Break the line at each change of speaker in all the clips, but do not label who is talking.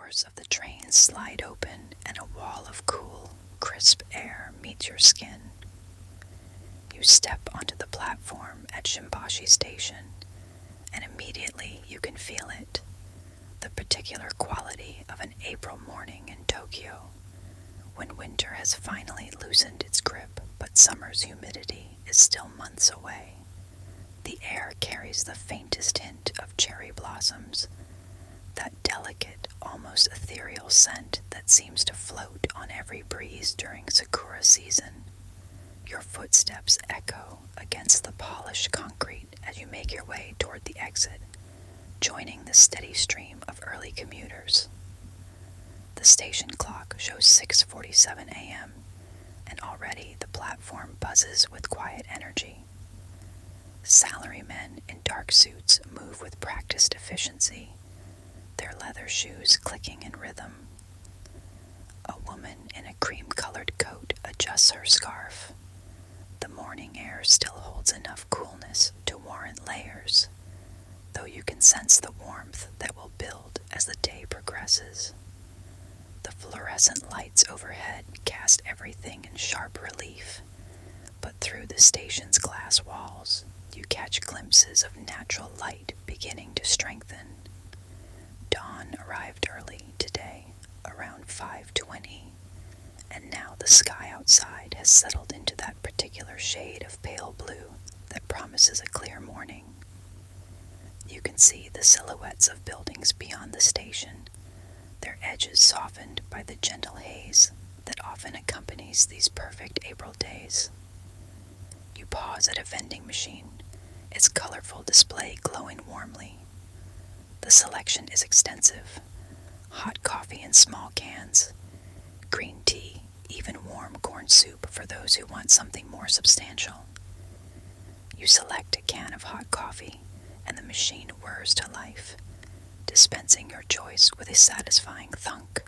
doors of the train slide open and a wall of cool, crisp air meets your skin. You step onto the platform at Shimbashi Station, and immediately you can feel it, the particular quality of an April morning in Tokyo, when winter has finally loosened its grip but summer's humidity is still months away. The air carries the faintest hint of cherry blossoms, that delicate, almost ethereal scent that seems to float on every breeze during sakura season. Your footsteps echo against the polished concrete as you make your way toward the exit, joining the steady stream of early commuters. The station clock shows 6:47 a.m., and already the platform buzzes with quiet energy. Salarymen in dark suits move with practiced efficiency, their leather shoes clicking in rhythm. A woman in a cream-colored coat adjusts her scarf. The morning air still holds enough coolness to warrant layers, though you can sense the warmth that will build as the day progresses. The fluorescent lights overhead cast everything in sharp relief, but through the station's glass walls, you catch glimpses of natural light beginning to strengthen. Dawn arrived early today, around 5:20, and now the sky outside has settled into that particular shade of pale blue that promises a clear morning. You can see the silhouettes of buildings beyond the station, their edges softened by the gentle haze that often accompanies these perfect April days. You pause at a vending machine, its colorful display glowing warmly. The selection is extensive: hot coffee in small cans, green tea, even warm corn soup for those who want something more substantial. You select a can of hot coffee, and the machine whirs to life, dispensing your choice with a satisfying thunk.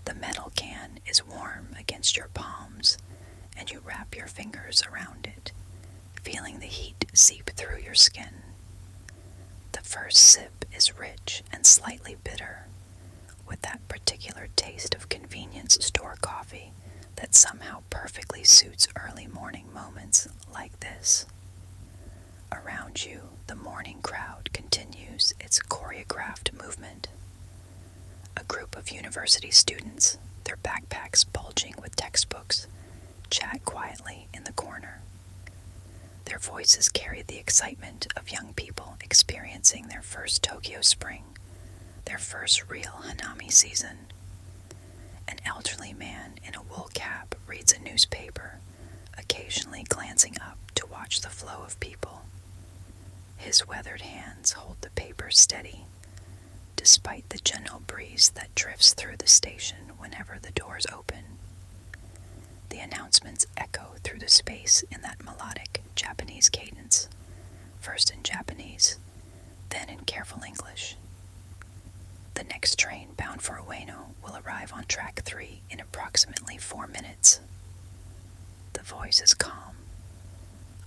The metal can is warm against your palms, and you wrap your fingers around it, feeling the heat seep through your skin. The first sip is rich and slightly bitter, with that particular taste of convenience store coffee that somehow perfectly suits early morning moments like this. Around you, the morning crowd continues its choreographed movement. A group of university students, their backpacks bulging with textbooks, chat quietly in the corner. Their voices carry the excitement of young people experiencing their first Tokyo spring, their first real Hanami season. An elderly man in a wool cap reads a newspaper, occasionally glancing up to watch the flow of people. His weathered hands hold the paper steady, despite the gentle breeze that drifts through the station whenever the doors open. The announcements echo through the space in that melodic Japanese cadence, first in Japanese, then in careful English. The next train bound for Ueno will arrive on track 3 in approximately 4 minutes. The voice is calm,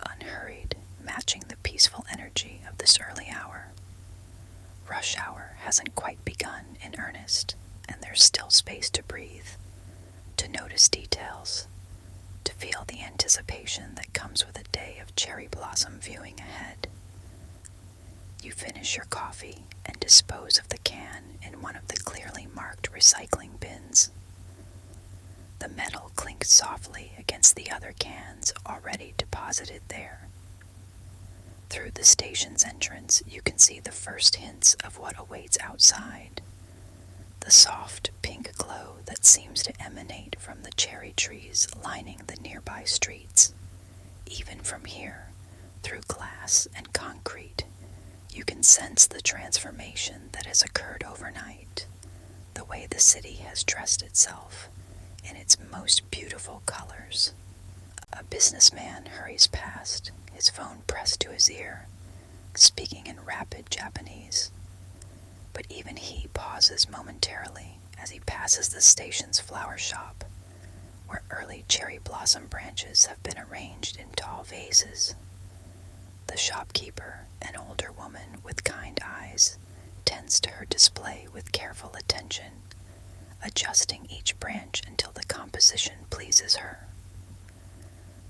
unhurried, matching the peaceful energy of this early hour. Rush hour hasn't quite begun in earnest, and there's still space to breathe, to notice details, to feel the anticipation that comes with a day of cherry blossom viewing ahead. You finish your coffee and dispose of the can in one of the clearly marked recycling bins. The metal clinks softly against the other cans already deposited there. Through the station's entrance, you can see the first hints of what awaits outside. The soft pink glow that seems to emanate from the cherry trees lining the nearby streets. Even from here, through glass and concrete, you can sense the transformation that has occurred overnight, the way the city has dressed itself in its most beautiful colors. A businessman hurries past, his phone pressed to his ear, speaking in rapid Japanese. But even he pauses momentarily as he passes the station's flower shop, where early cherry blossom branches have been arranged in tall vases. The shopkeeper, an older woman with kind eyes, attends to her display with careful attention, adjusting each branch until the composition pleases her.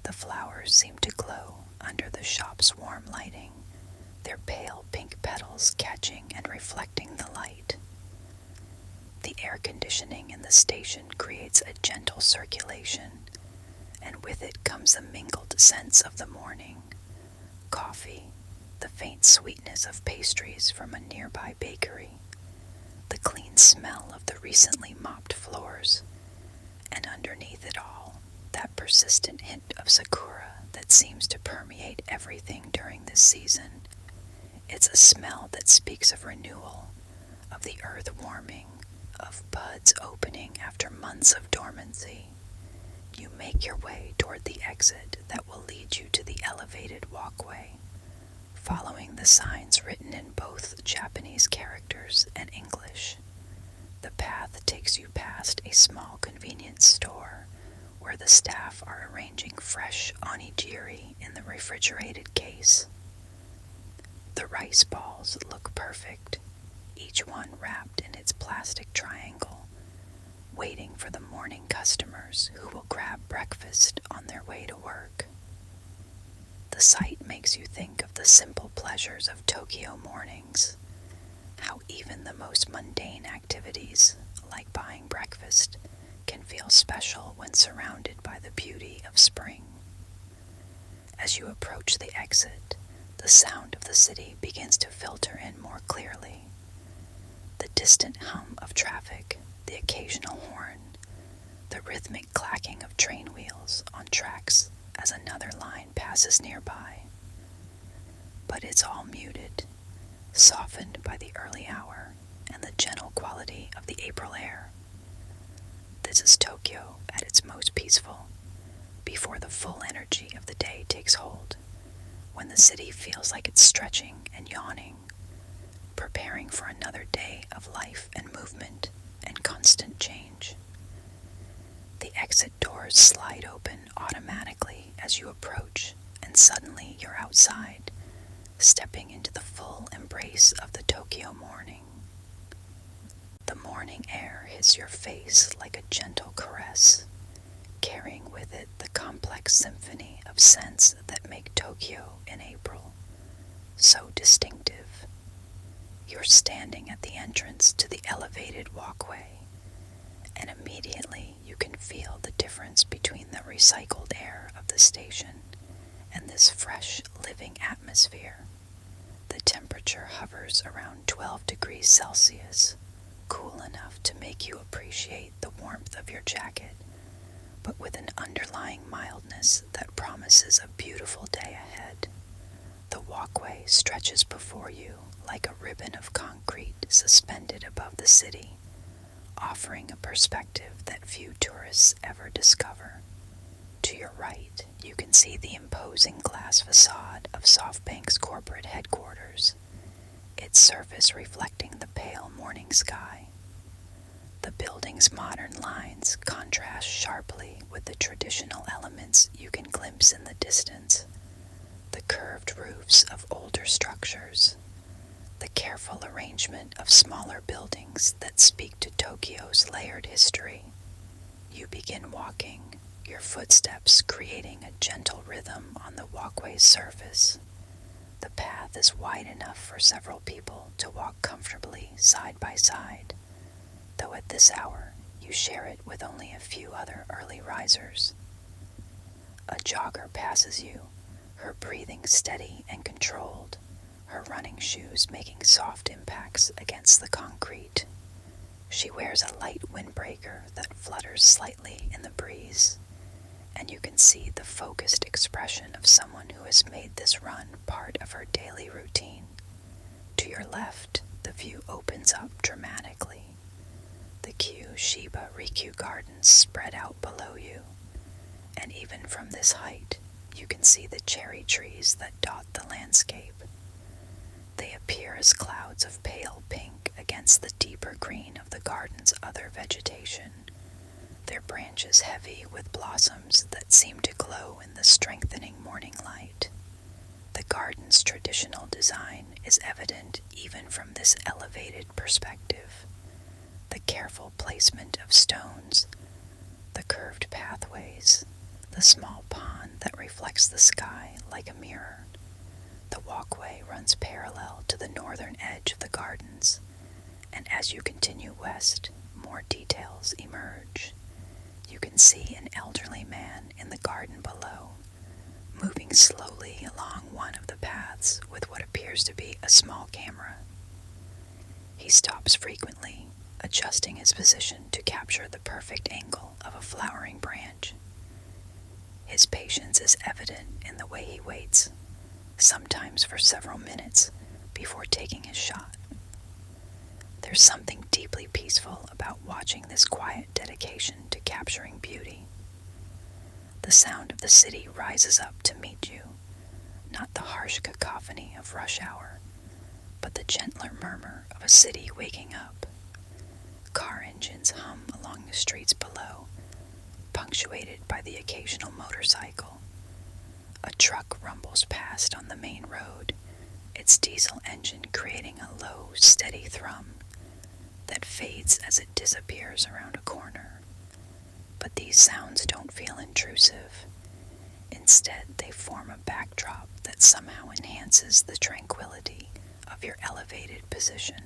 The flowers seem to glow under the shop's warm lighting, their pale pink petals catching and reflecting the light. The air conditioning in the station creates a gentle circulation, and with it comes the mingled scents of the morning: coffee, the faint sweetness of pastries from a nearby bakery, the clean smell of the recently mopped floors, and underneath it all, that persistent hint of sakura that seems to permeate everything during this season. It's a smell that speaks of renewal, of the earth warming, of buds opening after months of dormancy. You make your way toward the exit that will lead you to the elevated walkway, following the signs written in both Japanese characters and English. The path takes you past a small convenience store where the staff are arranging fresh onigiri in the refrigerated case. The rice balls look perfect, each one wrapped in its plastic triangle, waiting for the morning customers who will grab breakfast on their way to work. The sight makes you think of the simple pleasures of Tokyo mornings, how even the most mundane activities, like buying breakfast, can feel special when surrounded by the beauty of spring. As you approach the exit, the sound of the city begins to filter in more clearly. The distant hum of traffic, the occasional horn, the rhythmic clacking of train wheels on tracks as another line passes nearby. But it's all muted, softened by the early hour and the gentle quality of the April air. This is Tokyo at its most peaceful, before the full energy of the day takes hold, when the city feels like it's stretching and yawning, preparing for another day of life and movement and constant change. The exit doors slide open automatically as you approach, and suddenly you're outside, stepping into the full embrace of the Tokyo morning. The morning air hits your face like a gentle caress, carrying with it the complex symphony of scents that make Tokyo in April so distinctive. You're standing at the entrance to the elevated walkway, and immediately you can feel the difference between the recycled air of the station and this fresh, living atmosphere. The temperature hovers around 12 degrees Celsius, cool enough to make you appreciate the warmth of your jacket, but with an underlying mildness that promises a beautiful day ahead. The walkway stretches before you like a ribbon of concrete suspended above the city, offering a perspective that few tourists ever discover. To your right, you can see the imposing glass facade of SoftBank's corporate headquarters, its surface reflecting the pale morning sky. The building's modern lines contrast sharply with the traditional elements you can glimpse in the distance: the curved roofs of older structures, the careful arrangement of smaller buildings that speak to Tokyo's layered history. You begin walking, your footsteps creating a gentle rhythm on the walkway's surface. The path is wide enough for several people to walk comfortably side by side, though at this hour you share it with only a few other early risers. A jogger passes you, her breathing steady and controlled, her running shoes making soft impacts against the concrete. She wears a light windbreaker that flutters slightly in the breeze, and you can see the focused expression of someone who has made this run part of her daily routine. To your left, the view opens up dramatically. The Kyu Shiba Rikyu Gardens spread out below you, and even from this height, you can see the cherry trees that dot the landscape. They appear as clouds of pale pink against the deeper green of the garden's other vegetation, their branches heavy with blossoms that seem to glow in the strengthening morning light. The The garden's traditional design is evident even from this elevated perspective. The careful placement of stones, the curved pathways, the small pond that reflects the sky like a mirror. The walkway runs parallel to the northern edge of the gardens, and as you continue west, more details emerge. You can see an elderly man in the garden below, moving slowly along one of the paths with what appears to be a small camera. He stops frequently, adjusting his position to capture the perfect angle of a flowering branch. His patience is evident in the way he waits, sometimes for several minutes before taking his shot. There's something deeply peaceful about watching this quiet dedication to capturing beauty. The sound of the city rises up to meet you, not the harsh cacophony of rush hour, but the gentler murmur of a city waking up. Car engines hum along the streets below, punctuated by the occasional motorcycle. A truck rumbles past on the main road, its diesel engine creating a low, steady thrum that fades as it disappears around a corner. But these sounds don't feel intrusive. Instead, they form a backdrop that somehow enhances the tranquility of your elevated position.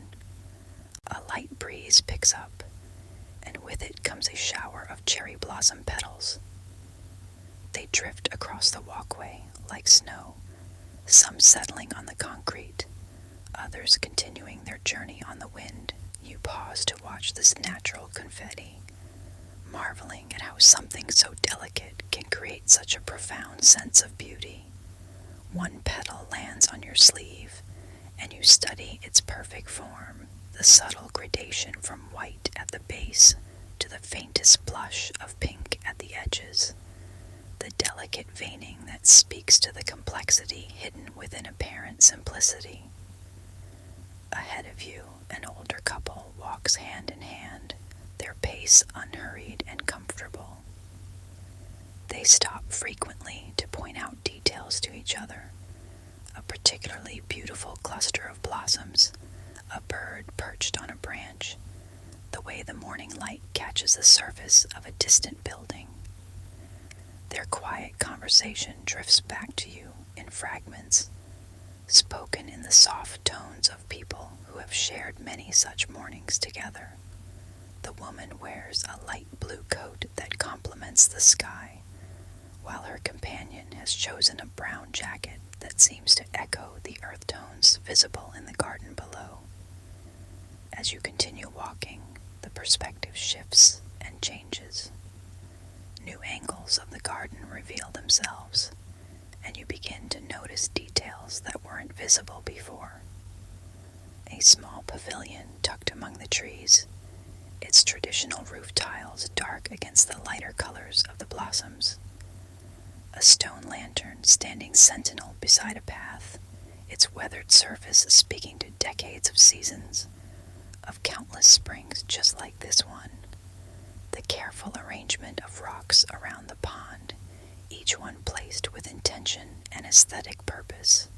A light breeze picks up, and with it comes a shower of cherry blossom petals. They drift across the walkway like snow, some settling on the concrete, others continuing their journey on the wind. You pause to watch this natural confetti, marveling at how something so delicate can create such a profound sense of beauty. One petal lands on your sleeve, and you study its perfect form, the subtle gradation from white at the base to the faintest blush of pink at the edges, the delicate veining that speaks to the complexity hidden within apparent simplicity. Ahead of you, an older couple walks hand in hand, their pace unhurried and comfortable. They stop frequently to point out details to each other. A particularly beautiful cluster of blossoms, a bird perched on a branch, the way the morning light catches the surface of a distant building. Their quiet conversation drifts back to you in fragments, spoken in the soft tones of people who have shared many such mornings together. The woman wears a light blue coat that complements the sky, while her companion has chosen a brown jacket that seems to echo the earth tones visible in the garden below. As you continue walking, the perspective shifts and changes. New angles of the garden reveal themselves, and you begin to notice details that weren't visible before. A small pavilion tucked among the trees, its traditional roof tiles dark against the lighter colors of the blossoms. A stone lantern standing sentinel beside a path, its weathered surface speaking to decades of seasons, of countless springs just like this one. The careful arrangement of rocks around the pond, each one placed with intention and aesthetic purpose.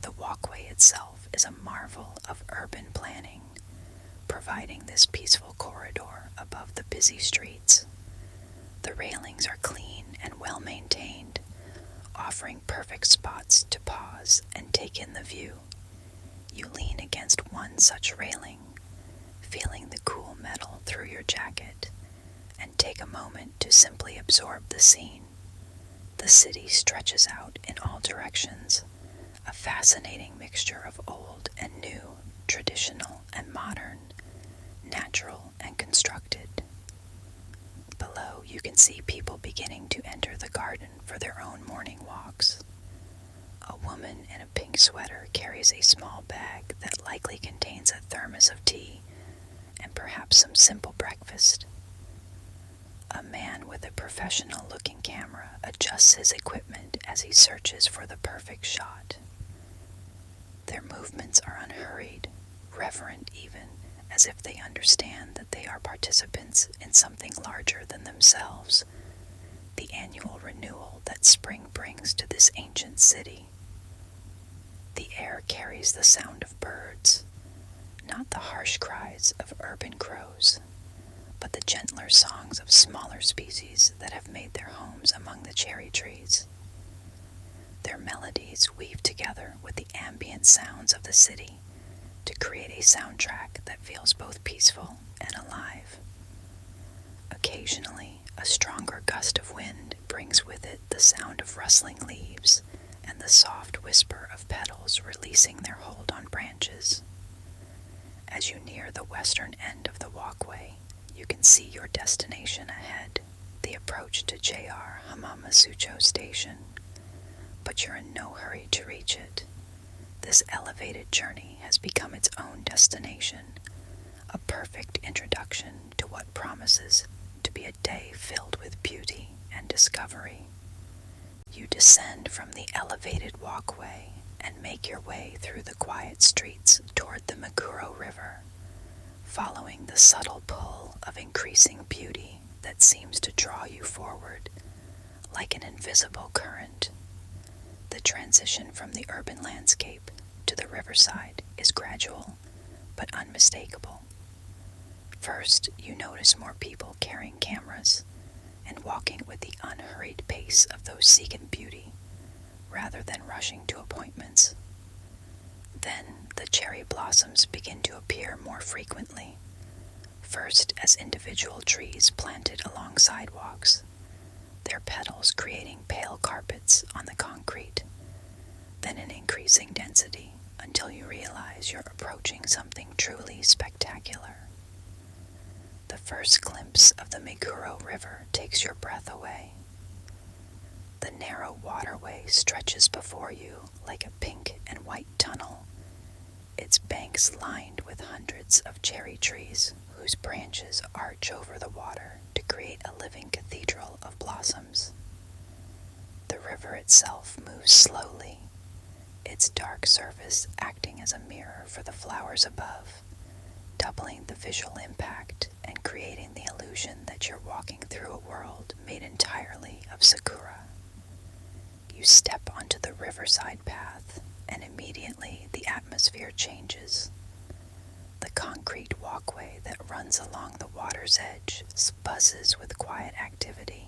The walkway itself is a marvel of urban planning, providing this peaceful corridor above the busy streets. The railings are clean and well maintained, offering perfect spots to pause and take in the view. You lean against one such railing, feeling the cool metal through your jacket, and take a moment to simply absorb the scene. The city stretches out in all directions, a fascinating mixture of old and new, traditional and modern, natural and constructed. Below, you can see people beginning to enter the garden for their own morning walks. A woman in a pink sweater carries a small bag that likely contains a thermos of tea and perhaps some simple breakfast. A man with a professional-looking camera adjusts his equipment as he searches for the perfect shot. Their movements are unhurried, reverent even, as if they understand that they are participants in something larger than themselves, the annual renewal that spring brings to this ancient city. The air carries the sound of birds, not the harsh cries of urban crows, but the gentler songs of smaller species that have made their homes among the cherry trees. Their melodies weave together with the ambient sounds of the city to create a soundtrack that feels both peaceful and alive. Occasionally, a stronger gust of wind brings with it the sound of rustling leaves and the soft whisper of petals releasing their hold on branches. As you near the western end of the walkway, you can see your destination ahead, the approach to JR Hamamasucho Station. But you're in no hurry to reach it. This elevated journey has become its own destination, a perfect introduction to what promises to be a day filled with beauty and discovery. You descend from the elevated walkway and make your way through the quiet streets toward the Meguro River, following the subtle pull of increasing beauty that seems to draw you forward, like an invisible current. The transition from the urban landscape to the riverside is gradual, but unmistakable. First, you notice more people carrying cameras and walking with the unhurried pace of those seeking beauty, rather than rushing to appointments. Then, the cherry blossoms begin to appear more frequently, first as individual trees planted along sidewalks, their petals creating pale carpets on the concrete, then in increasing density until you realize you're approaching something truly spectacular. The first glimpse of the Meguro River takes your breath away. The narrow waterway stretches before you like a pink and white tunnel, its banks lined with hundreds of cherry trees whose branches arch over the water to create a living cathedral of blossoms. The river itself moves slowly, its dark surface acting as a mirror for the flowers above, doubling the visual impact and creating the illusion that you're walking through a world made entirely of sakura. You step onto the riverside path, and immediately the atmosphere changes. The concrete walkway that runs along the water's edge buzzes with quiet activity,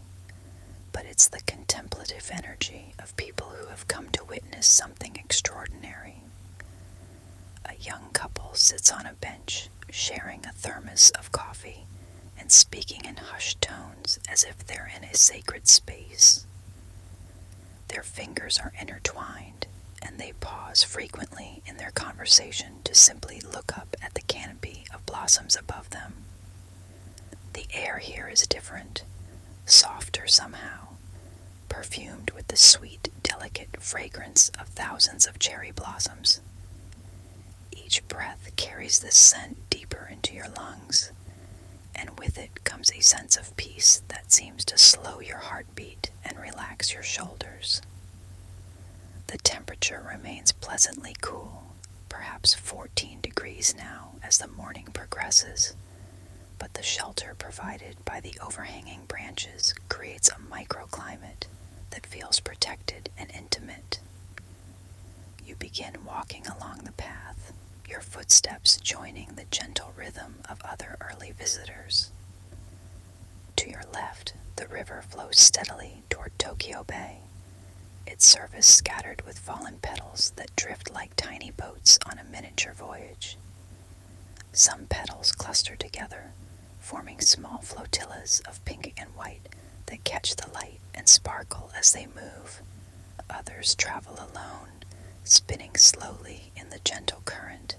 but it's the contemplative energy of people who have come to witness something extraordinary. A young couple sits on a bench, sharing a thermos of coffee and speaking in hushed tones as if they're in a sacred space. Their fingers are intertwined, and they pause frequently in their conversation to simply look up at the canopy of blossoms above them. The air here is different, softer somehow, perfumed with the sweet, delicate fragrance of thousands of cherry blossoms. Each breath carries this scent deeper into your lungs, and with it comes a sense of peace that seems to slow your heartbeat and relax your shoulders. The temperature remains pleasantly cool, perhaps 14 degrees now as the morning progresses, but the shelter provided by the overhanging branches creates a microclimate that feels protected and intimate. You begin walking along the path, your footsteps joining the gentle rhythm of other early visitors. To your left, the river flows steadily toward Tokyo Bay, its surface scattered with fallen petals that drift like tiny boats on a miniature voyage. Some petals cluster together, forming small flotillas of pink and white that catch the light and sparkle as they move. Others travel alone, spinning slowly in the gentle current,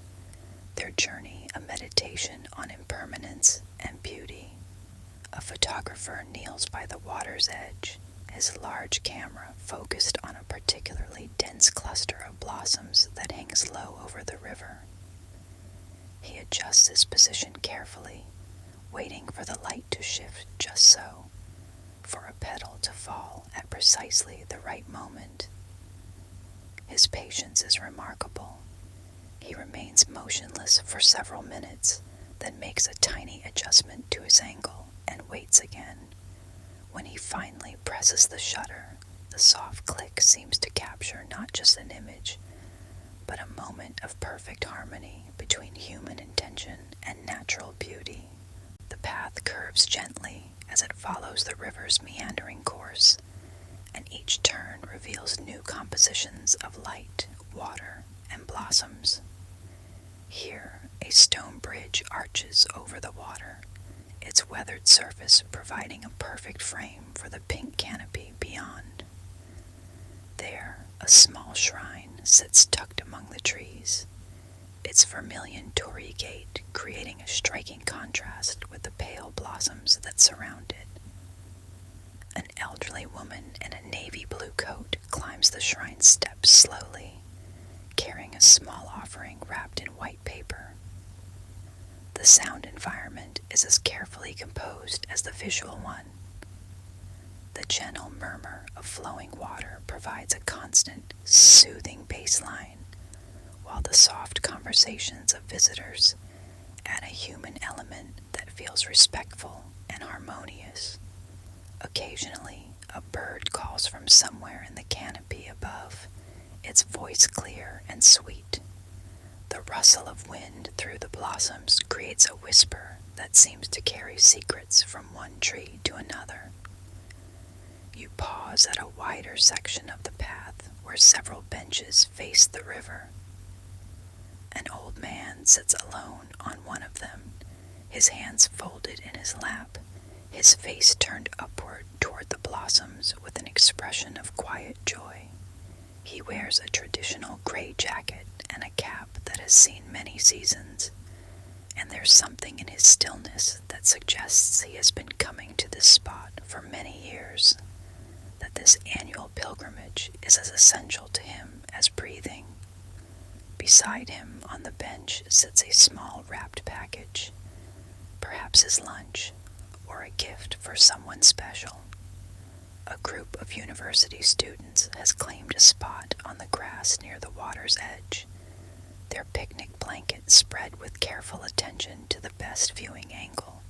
their journey a meditation on impermanence and beauty. A photographer kneels by the water's edge, his large camera focused on a particularly dense cluster of blossoms that hangs low over the river. He adjusts his position carefully, waiting for the light to shift just so, for a petal to fall at precisely the right moment. His patience is remarkable. He remains motionless for several minutes, then makes a tiny adjustment to his angle and waits again. When he finally presses the shutter, the soft click seems to capture not just an image, but a moment of perfect harmony between human intention and natural beauty. The path curves gently as it follows the river's meandering course, and each turn reveals new compositions of light, water, and blossoms. Here, a stone bridge arches over the water, its weathered surface providing a perfect frame for the pink canopy beyond. There, a small shrine sits tucked among the trees, its vermilion torii gate creating a striking contrast with the pale blossoms that surround it. An elderly woman in a navy blue coat climbs the shrine steps slowly, carrying a small offering wrapped in white paper. The sound environment is as carefully composed as the visual one. The gentle murmur of flowing water provides a constant, soothing baseline, while the soft conversations of visitors add a human element that feels respectful and harmonious. Occasionally, a bird calls from somewhere in the canopy above, its voice clear and sweet. The rustle of wind through the blossoms creates a whisper that seems to carry secrets from one tree to another. You pause at a wider section of the path where several benches face the river. An old man sits alone on one of them, his hands folded in his lap, his face turned upward toward the blossoms with an expression of quiet joy. He wears a traditional gray jacket and a cap that has seen many seasons, and there's something in his stillness that suggests he has been coming to this spot for many years, that this annual pilgrimage is as essential to him as breathing. Beside him on the bench sits a small wrapped package, perhaps his lunch, or a gift for someone special. A group of university students has claimed a spot on the grass near the water's edge, their picnic blanket spread with careful attention to the best viewing angle.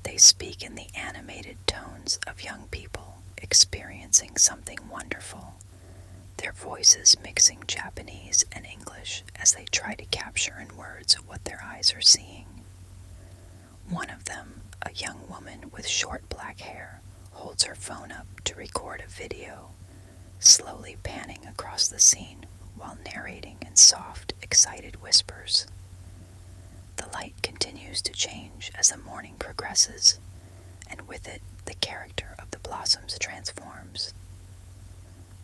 They speak in the animated tones of young people experiencing something wonderful, their voices mixing Japanese and English as they try to capture in words what their eyes are seeing. One of them, a young woman with short black hair, holds her phone up to record a video, slowly panning across the scene while narrating in soft, excited whispers. The light continues to change as the morning progresses, and with it, the character of the blossoms transforms.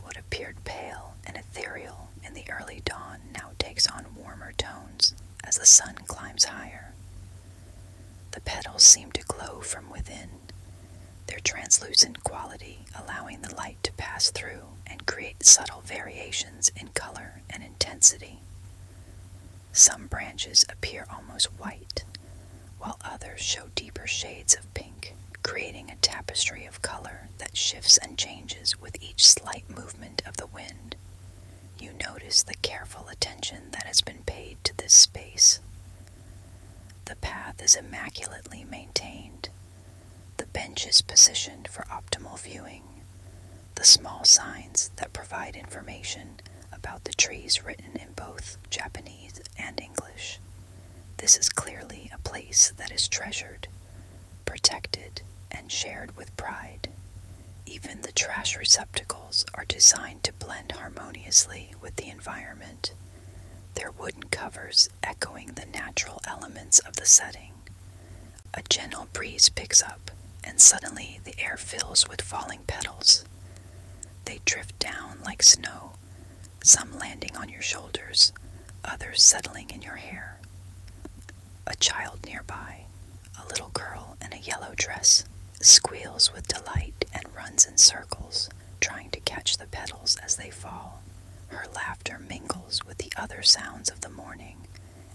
What appeared pale and ethereal in the early dawn now takes on warmer tones as the sun climbs higher. The petals seem to glow from within, their translucent quality allowing the light to pass through and create subtle variations in color and intensity. Some branches appear almost white, while others show deeper shades of pink, creating a tapestry of color that shifts and changes with each slight movement of the wind. You notice the careful attention that has been paid to this space. The path is immaculately maintained. The bench is positioned for optimal viewing. The small signs that provide information about the trees written in both Japanese and English. This is clearly a place that is treasured, protected, and shared with pride. Even the trash receptacles are designed to blend harmoniously with the environment, their wooden covers echoing the natural elements of the setting. A gentle breeze picks up, and suddenly the air fills with falling petals. They drift down like snow, some landing on your shoulders, others settling in your hair. A child nearby, a little girl in a yellow dress, squeals with delight and runs in circles, trying to catch the petals as they fall. Her laughter mingles with the other sounds of the morning,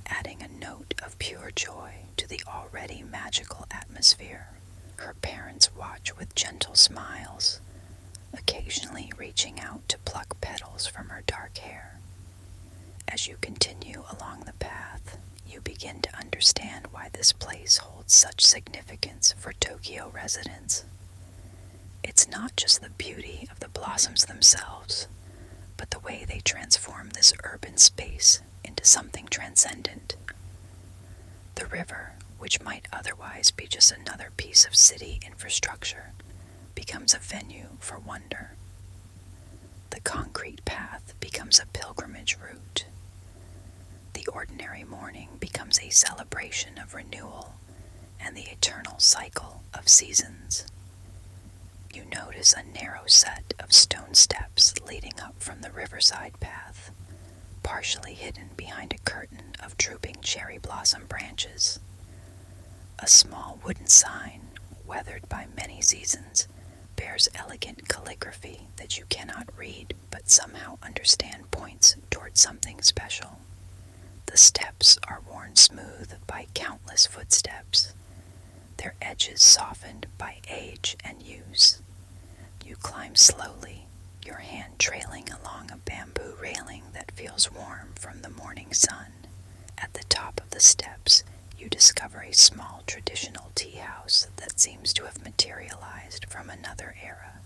adding a note of pure joy to the already magical atmosphere. Her parents watch with gentle smiles, occasionally reaching out to pluck petals from her dark hair. As you continue along the path, you begin to understand why this place holds such significance for Tokyo residents. It's not just the beauty of the blossoms themselves, but the way they transform this urban space into something transcendent. The river, which might otherwise be just another piece of city infrastructure, becomes a venue for wonder. The concrete path becomes a pilgrimage route. The ordinary morning becomes a celebration of renewal and the eternal cycle of seasons. You notice a narrow set of stone steps leading up from the riverside path, partially hidden behind a curtain of drooping cherry blossom branches. A small wooden sign, weathered by many seasons, bears elegant calligraphy that you cannot read but somehow understand points towards something special. The steps are worn smooth by countless footsteps, their edges softened by age and use. You climb slowly, your hand trailing along a bamboo railing that feels warm from the morning sun. At the top of the steps, you discover a small traditional tea house that seems to have materialized from another era.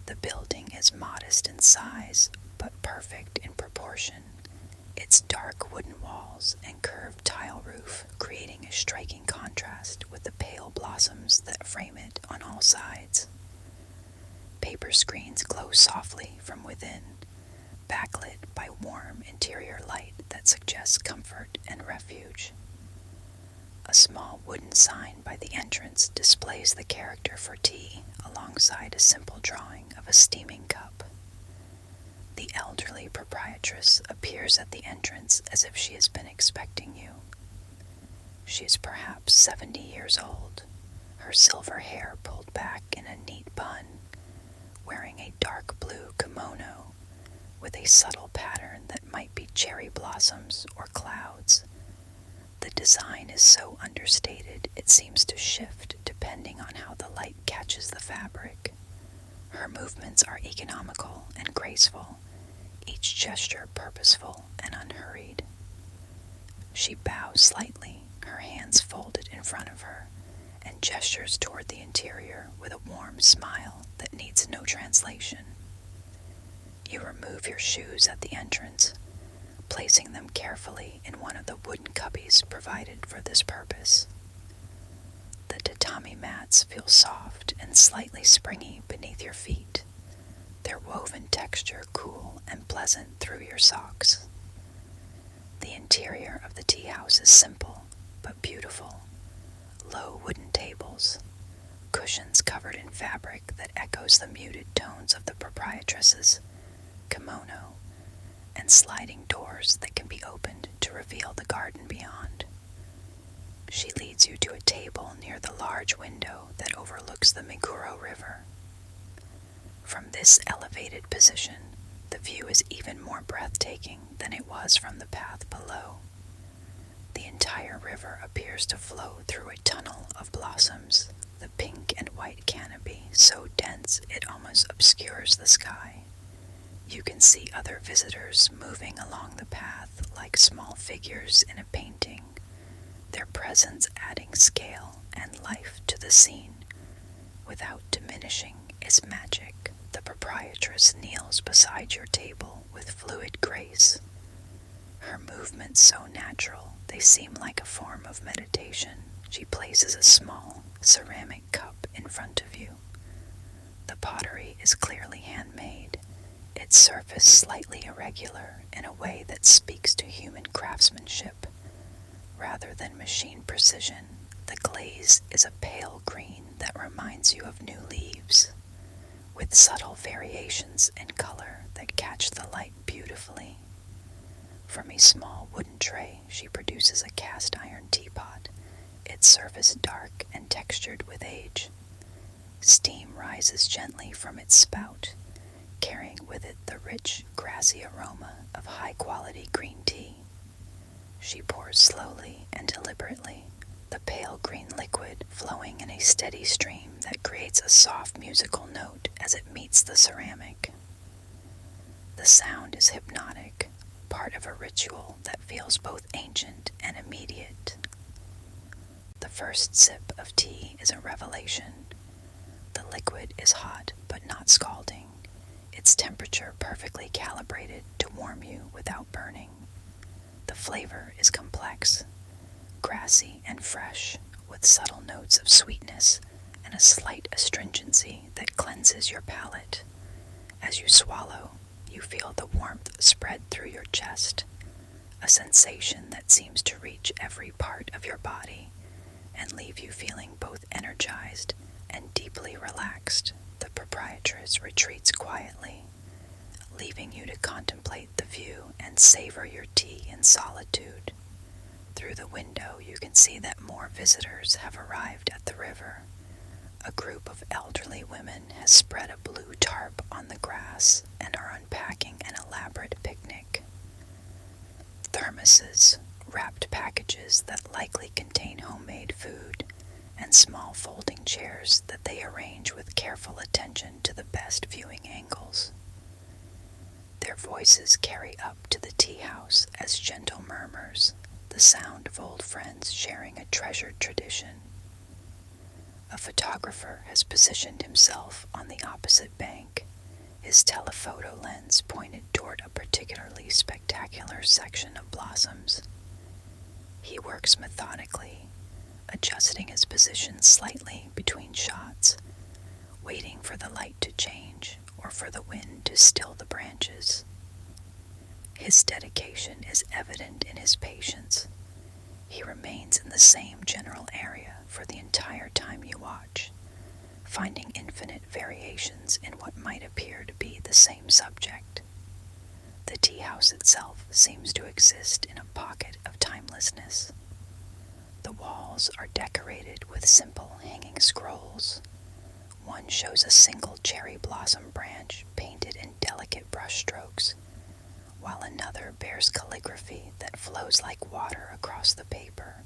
The building is modest in size, but perfect in proportion. Its dark wooden walls and curved tile roof creating a striking contrast with the pale blossoms that frame it on all sides. Paper screens glow softly from within, backlit by warm interior light that suggests comfort and refuge. A small wooden sign by the entrance displays the character for tea alongside a simple drawing of a steaming cup. The elderly proprietress appears at the entrance as if she has been expecting you. She is perhaps 70 years old, her silver hair pulled back in a neat bun, wearing a dark blue kimono with a subtle pattern that might be cherry blossoms or clouds. The design is so understated it seems to shift depending on how the light catches the fabric. Her movements are economical and graceful, each gesture purposeful and unhurried. She bows slightly, her hands folded in front of her, and gestures toward the interior with a warm smile that needs no translation. You remove your shoes at the entrance, placing them carefully in one of the wooden cubbies provided for this purpose. The tatami mats feel soft and slightly springy beneath your feet, their woven texture cool and pleasant through your socks. The interior of the tea house is simple but beautiful. Low wooden tables, cushions covered in fabric that echoes the muted tones of the proprietress's kimono, and sliding doors that can be opened to reveal the garden beyond. She leads you to a table near the large window that overlooks the Meguro River. From this elevated position, the view is even more breathtaking than it was from the path below. The entire river appears to flow through a tunnel of blossoms, the pink and white canopy so dense it almost obscures the sky. You can see other visitors moving along the path like small figures in a painting, their presence adding scale and life to the scene without diminishing its magic. The proprietress kneels beside your table with fluid grace, her movements so natural they seem like a form of meditation. She places a small ceramic cup in front of you. The pottery is clearly handmade, its surface slightly irregular in a way that speaks to human craftsmanship rather than machine precision. The glaze is a pale green that reminds you of new leaves, with subtle variations in color that catch the light beautifully. From a small wooden tray, she produces a cast iron teapot, its surface dark and textured with age. Steam rises gently from its spout, carrying with it the rich, grassy aroma of high-quality green tea. She pours slowly and deliberately, the pale green liquid flowing in a steady stream that creates a soft musical note as it meets the ceramic. The sound is hypnotic, part of a ritual that feels both ancient and immediate. The first sip of tea is a revelation. The liquid is hot but not scalding. its temperature perfectly calibrated to warm you without burning. The flavor is complex, grassy and fresh, with subtle notes of sweetness and a slight astringency that cleanses your palate. As you swallow, you feel the warmth spread through your chest, a sensation that seems to reach every part of your body and leave you feeling both energized and deeply relaxed. The proprietress retreats quietly, leaving you to contemplate the view and savor your tea in solitude. Through the window, you can see that more visitors have arrived at the river. A group of elderly women has spread a blue tarp on the grass and are unpacking an elaborate picnic. Thermoses, wrapped packages that likely contain homemade food, and small folding chairs that they arrange with careful attention to the best viewing angles. Their voices carry up to the tea house as gentle murmurs, the sound of old friends sharing a treasured tradition. A photographer has positioned himself on the opposite bank, his telephoto lens pointed toward a particularly spectacular section of blossoms. He works methodically, adjusting his position slightly between shots, waiting for the light to change or for the wind to still the branches. His dedication is evident in his patience. He remains in the same general area for the entire time you watch, finding infinite variations in what might appear to be the same subject. The tea house itself seems to exist in a pocket of timelessness. The walls are decorated with simple hanging scrolls. One shows a single cherry blossom branch painted in delicate brushstrokes, while another bears calligraphy that flows like water across the paper.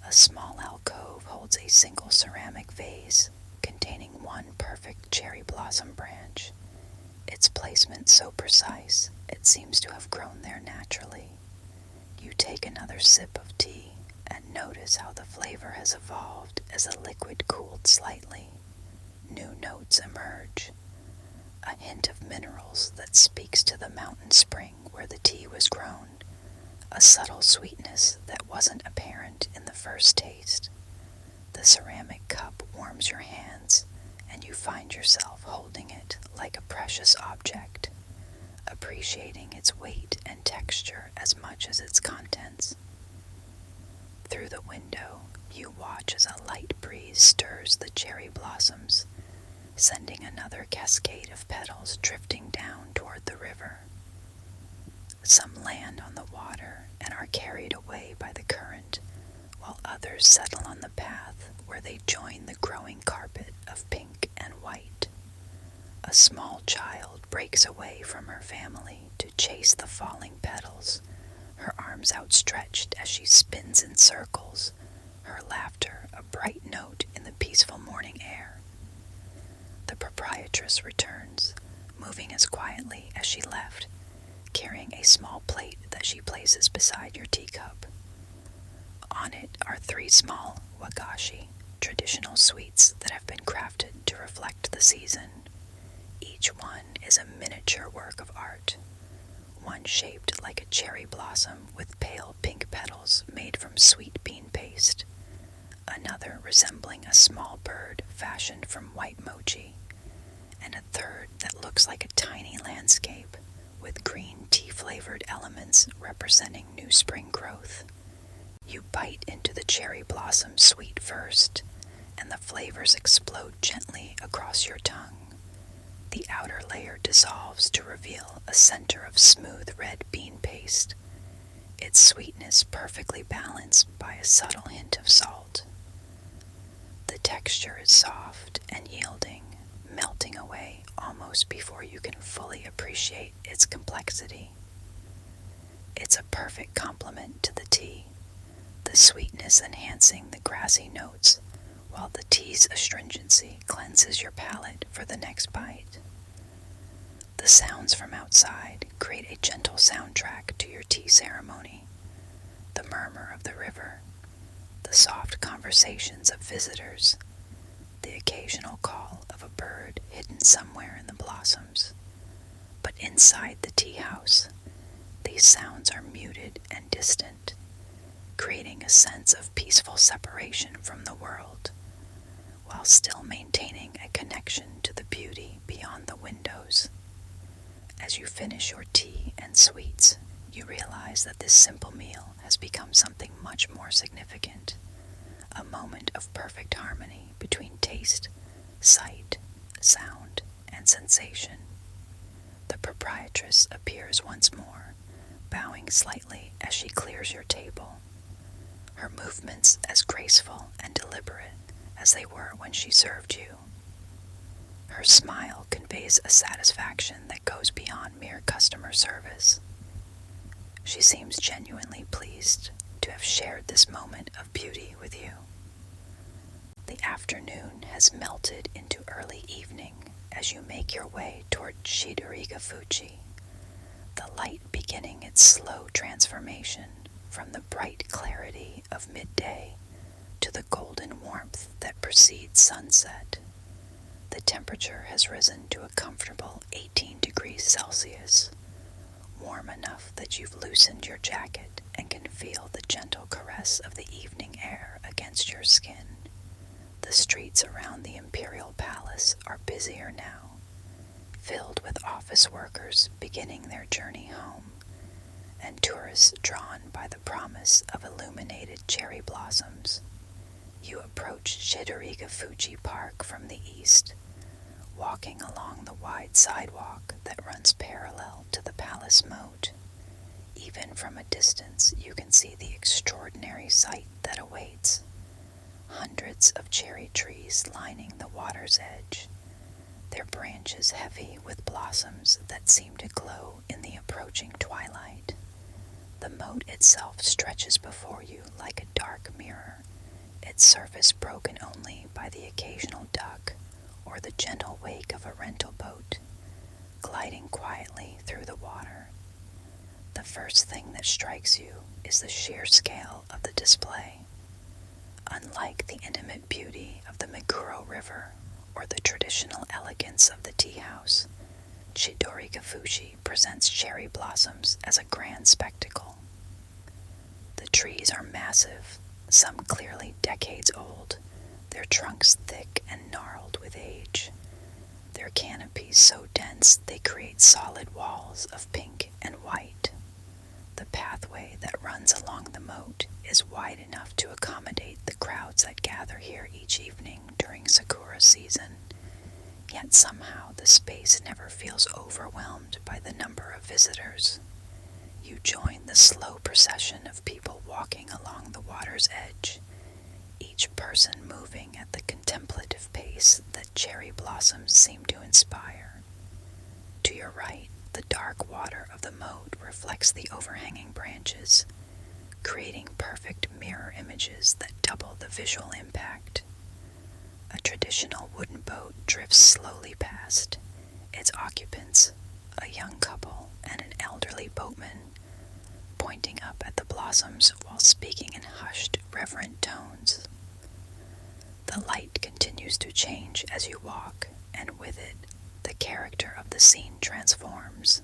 A small alcove holds a single ceramic vase containing one perfect cherry blossom branch, its placement so precise it seems to have grown there naturally. You take another sip of tea and notice how the flavor has evolved as the liquid cooled slightly. New notes emerge, a hint of minerals that speaks to the mountain spring where the tea was grown, a subtle sweetness that wasn't apparent in the first taste. The ceramic cup warms your hands, and you find yourself holding it like a precious object, appreciating its weight and texture as much as its contents. Through the window, you watch as a light breeze stirs the cherry blossoms, sending another cascade of petals drifting down toward the river. Some land on the water and are carried away by the current, while others settle on the path where they join the growing carpet of pink and white. A small child breaks away from her family to chase the falling petals, her arms outstretched as she spins in circles, her laughter a bright note in the peaceful morning air. The proprietress returns, moving as quietly as she left, carrying a small plate that she places beside your teacup. On it are 3 small wagashi, traditional sweets that have been crafted to reflect the season. Each one is a miniature work of art, one shaped like a cherry blossom with pale pink petals made from sweet bean paste, another resembling a small bird fashioned from white mochi, and a third that looks like a tiny landscape with green tea-flavored elements representing new spring growth. You bite into the cherry blossom sweet first, and the flavors explode gently across your tongue. The outer layer dissolves to reveal a center of smooth red bean paste, its sweetness perfectly balanced by a subtle hint of salt. The texture is soft and yielding, melting away almost before you can fully appreciate its complexity. It's a perfect complement to the tea, the sweetness enhancing the grassy notes, while the tea's astringency cleanses your palate for the next bite. The sounds from outside create a gentle soundtrack to your tea ceremony. The murmur of the river, the soft conversations of visitors, the occasional call of a bird hidden somewhere in the blossoms. But inside the tea house, these sounds are muted and distant, creating a sense of peaceful separation from the world, while still maintaining a connection to the beauty beyond the windows. As you finish your tea and sweets, you realize that this simple meal has become something much more significant, a moment of perfect harmony between taste, sight, sound, and sensation. The proprietress appears once more, bowing slightly as she clears your table, her movements as graceful and deliberate as they were when she served you. Her smile conveys a satisfaction that goes beyond mere customer service. She seems genuinely pleased to have shared this moment of beauty with you. The afternoon has melted into early evening as you make your way toward Shidoriga Fuji, the light beginning its slow transformation from the bright clarity of midday to the golden warmth that precedes sunset. The temperature has risen to a comfortable 18 degrees Celsius, warm enough that you've loosened your jacket and can feel the gentle caress of the evening air against your skin. The streets around the Imperial Palace are busier now, filled with office workers beginning their journey home, and tourists drawn by the promise of illuminated cherry blossoms. You approach Shidoriga Fuji Park from the east, walking along the wide sidewalk that runs parallel to the palace moat. Even from a distance, you can see the extraordinary sight that awaits. Hundreds of cherry trees lining the water's edge, their branches heavy with blossoms that seem to glow in the approaching twilight. The moat itself stretches before you like a dark mirror, its surface broken only by the occasional duck or the gentle wake of a rental boat, gliding quietly through the water. The first thing that strikes you is the sheer scale of the display. Unlike the intimate beauty of the Meguro River or the traditional elegance of the tea house, Shidoriga Fuji presents cherry blossoms as a grand spectacle. The trees are massive, some clearly decades old, their trunks thick and gnarled with age, their canopies so dense they create solid walls of pink and white. The pathway that runs along the moat is wide enough to accommodate the crowds that gather here each evening during sakura season, yet somehow the space never feels overwhelmed by the number of visitors. You join the slow procession of people walking along the water's edge, each person moving at the contemplative pace that cherry blossoms seem to inspire. To your right, the dark water of the moat reflects the overhanging branches, creating perfect mirror images that double the visual impact. A traditional wooden boat drifts slowly past, its occupants, a young couple and an elderly boatman, pointing up at the blossoms while speaking in hushed, reverent tones. The light continues to change as you walk, and with it, the character of the scene transforms.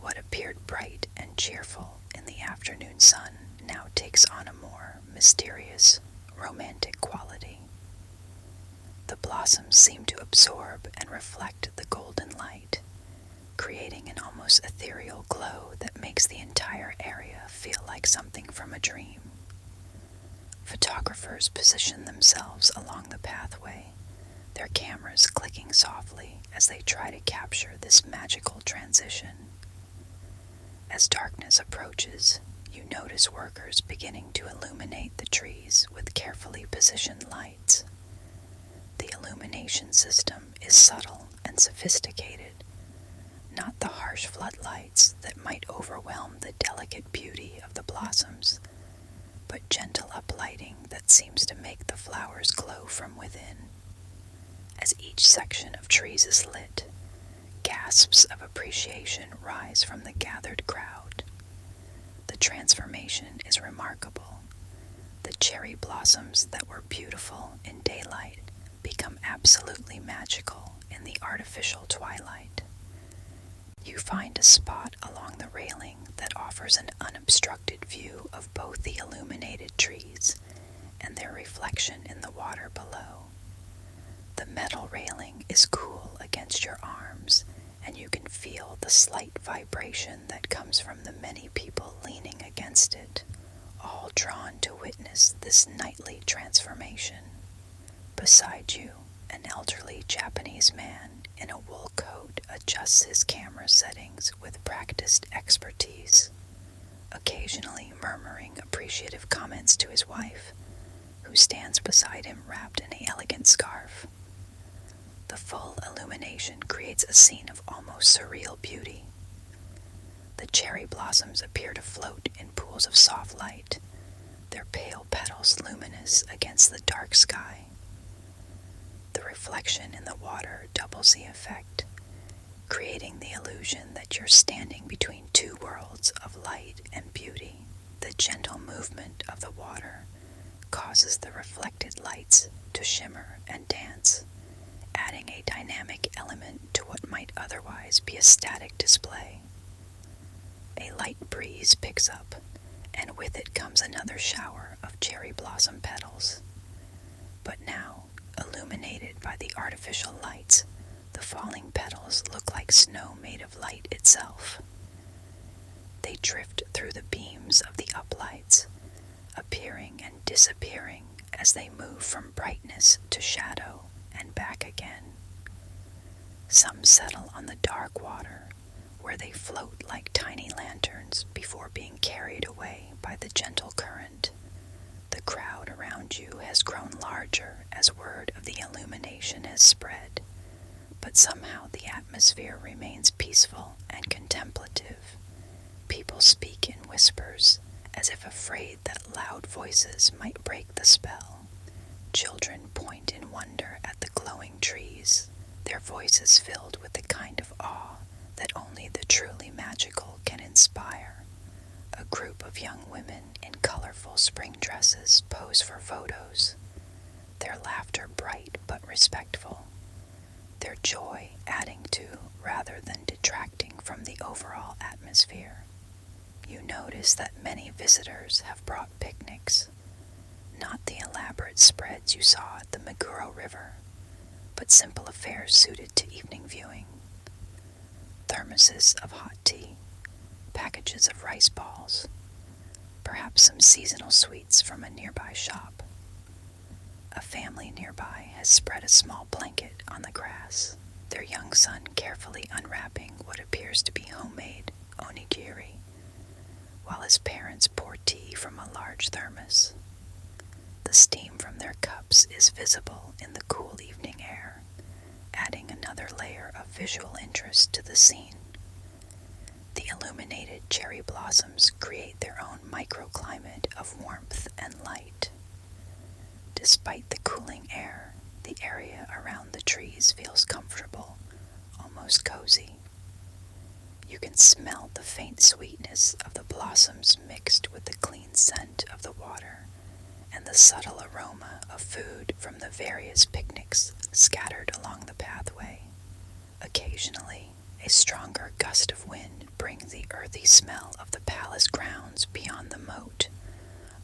What appeared bright and cheerful in the afternoon sun now takes on a more mysterious, romantic quality. The blossoms seem to absorb and reflect the golden light, creating an almost ethereal glow that makes the entire area feel like something from a dream. Photographers position themselves along the pathway, their cameras clicking softly as they try to capture this magical transition. As darkness approaches, you notice workers beginning to illuminate the trees with carefully positioned lights. The illumination system is subtle and sophisticated, not the harsh floodlights that might overwhelm the delicate beauty of the blossoms, but gentle uplighting that seems to make the flowers glow from within. As each section of trees is lit, gasps of appreciation rise from the gathered crowd. The transformation is remarkable. The cherry blossoms that were beautiful in daylight become absolutely magical in the artificial twilight. You find a spot along the railing that offers an unobstructed view of both the illuminated trees and their reflection in the water below. The metal railing is cool against your arms, and you can feel the slight vibration that comes from the many people leaning against it, all drawn to witness this nightly transformation. Beside you, an elderly Japanese man in a wool coat adjusts his camera settings with practiced expertise, occasionally murmuring appreciative comments to his wife, who stands beside him wrapped in an elegant scarf. The full illumination creates a scene of almost surreal beauty. The cherry blossoms appear to float in pools of soft light, their pale petals luminous against the dark sky. The reflection in the water doubles the effect, creating the illusion that you're standing between two worlds of light and beauty. The gentle movement of the water causes the reflected lights to shimmer and dance, adding a dynamic element to what might otherwise be a static display. A light breeze picks up, and with it comes another shower of cherry blossom petals. But now, illuminated by the artificial lights, the falling petals look like snow made of light itself. They drift through the beams of the uplights, appearing and disappearing as they move from brightness to shadow and back again. Some settle on the dark water, where they float like tiny lanterns before being carried away by the gentle current. The crowd around you has grown larger as word of the illumination has spread, but somehow the atmosphere remains peaceful and contemplative. People speak in whispers, as if afraid that loud voices might break the spell. Children point in wonder at the glowing trees, their voices filled with the kind of awe that only the truly magical can inspire. A group of young women in colorful spring dresses pose for photos, their laughter bright but respectful, their joy adding to rather than detracting from the overall atmosphere. You notice that many visitors have brought picnics, not the elaborate spreads you saw at the Meguro River, but simple affairs suited to evening viewing. Thermoses of hot tea, packages of rice balls, perhaps some seasonal sweets from a nearby shop. A family nearby has spread a small blanket on the grass, their young son carefully unwrapping what appears to be homemade onigiri, while his parents pour tea from a large thermos. The steam from their cups is visible in the cool evening air, adding another layer of visual interest to the scene. The illuminated cherry blossoms create their own microclimate of warmth and light. Despite the cooling air, the area around the trees feels comfortable, almost cozy. You can smell the faint sweetness of the blossoms mixed with the clean scent of the water and the subtle aroma of food from the various picnics scattered along the pathway. Occasionally, a stronger gust of wind brings the earthy smell of the palace grounds beyond the moat,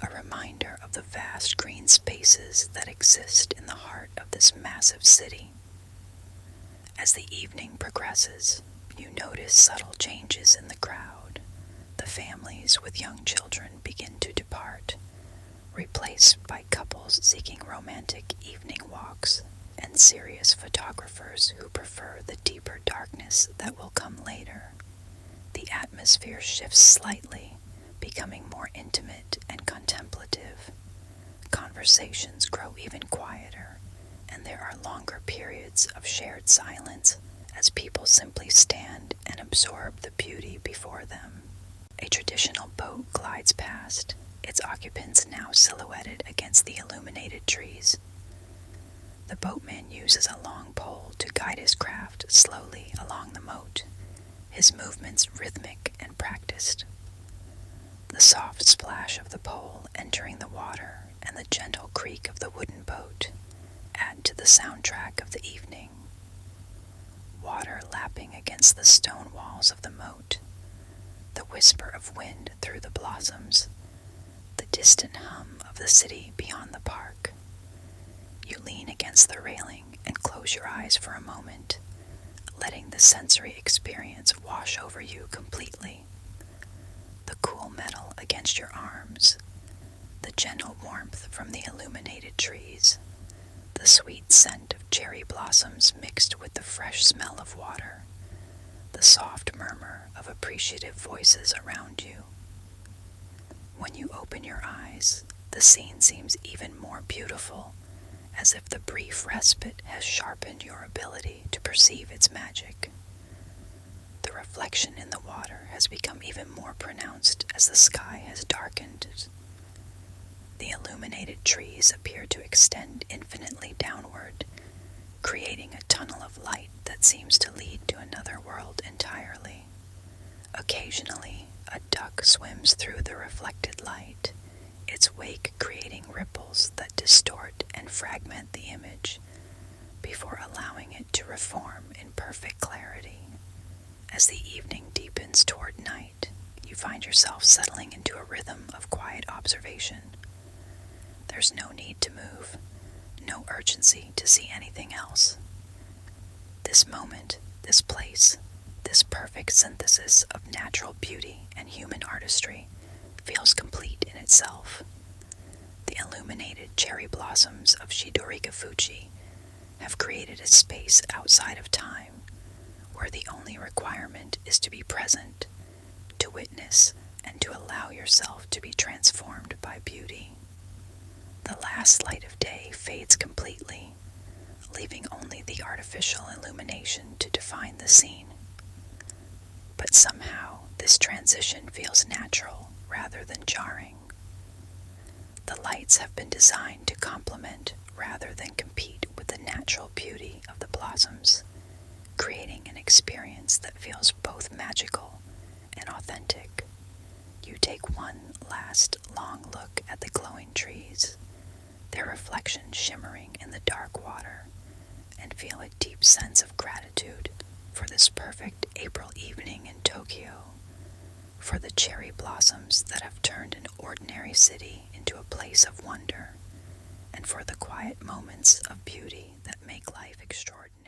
a reminder of the vast green spaces that exist in the heart of this massive city. As the evening progresses, you notice subtle changes in the crowd. The families with young children begin to depart, replaced by couples seeking romantic evening walks and serious photographers who prefer the deeper darkness that will come later. The atmosphere shifts slightly, becoming more intimate and contemplative. Conversations grow even quieter, and there are longer periods of shared silence as people simply stand and absorb the beauty before them. A traditional boat glides past, its occupants now silhouetted against the illuminated trees. The boatman uses a long pole to guide his craft slowly along the moat, his movements rhythmic and practiced. The soft splash of the pole entering the water and the gentle creak of the wooden boat add to the soundtrack of the evening. Water lapping against against the stone walls of the moat, the whisper of wind through the blossoms, the distant hum of the city beyond the park. You lean against the railing and close your eyes for a moment, letting the sensory experience wash over you completely. The cool metal against your arms, the gentle warmth from the illuminated trees, the sweet scent of cherry blossoms mixed with the fresh smell of water, the soft murmur of appreciative voices around you. When you open your eyes, the scene seems even more beautiful, as if the brief respite has sharpened your ability to perceive its magic. The reflection in the water has become even more pronounced as the sky has darkened. The illuminated trees appear to extend infinitely downward, creating a tunnel of light that seems to lead to another world entirely. Occasionally, a duck swims through the reflected light, its wake creating ripples that distort and fragment the image, before allowing it to reform in perfect clarity. As the evening deepens toward night, you find yourself settling into a rhythm of quiet observation. There's no need to move, no urgency to see anything else. This moment, this place, this perfect synthesis of natural beauty and human artistry feels complete in itself. The illuminated cherry blossoms of Shidorika Fuji have created a space outside of time, where the only requirement is to be present, to witness, and to allow yourself to be transformed by beauty. The last light of day fades completely, leaving only the artificial illumination to define the scene. But somehow, this transition feels natural rather than jarring. The lights have been designed to complement rather than compete with the natural beauty of the blossoms, creating an experience that feels both magical and authentic. You take one last long look at the glowing trees, their reflection shimmering in the dark water, and feel a deep sense of gratitude for this perfect April evening in Tokyo, for the cherry blossoms that have turned an ordinary city into a place of wonder, and for the quiet moments of beauty that make life extraordinary.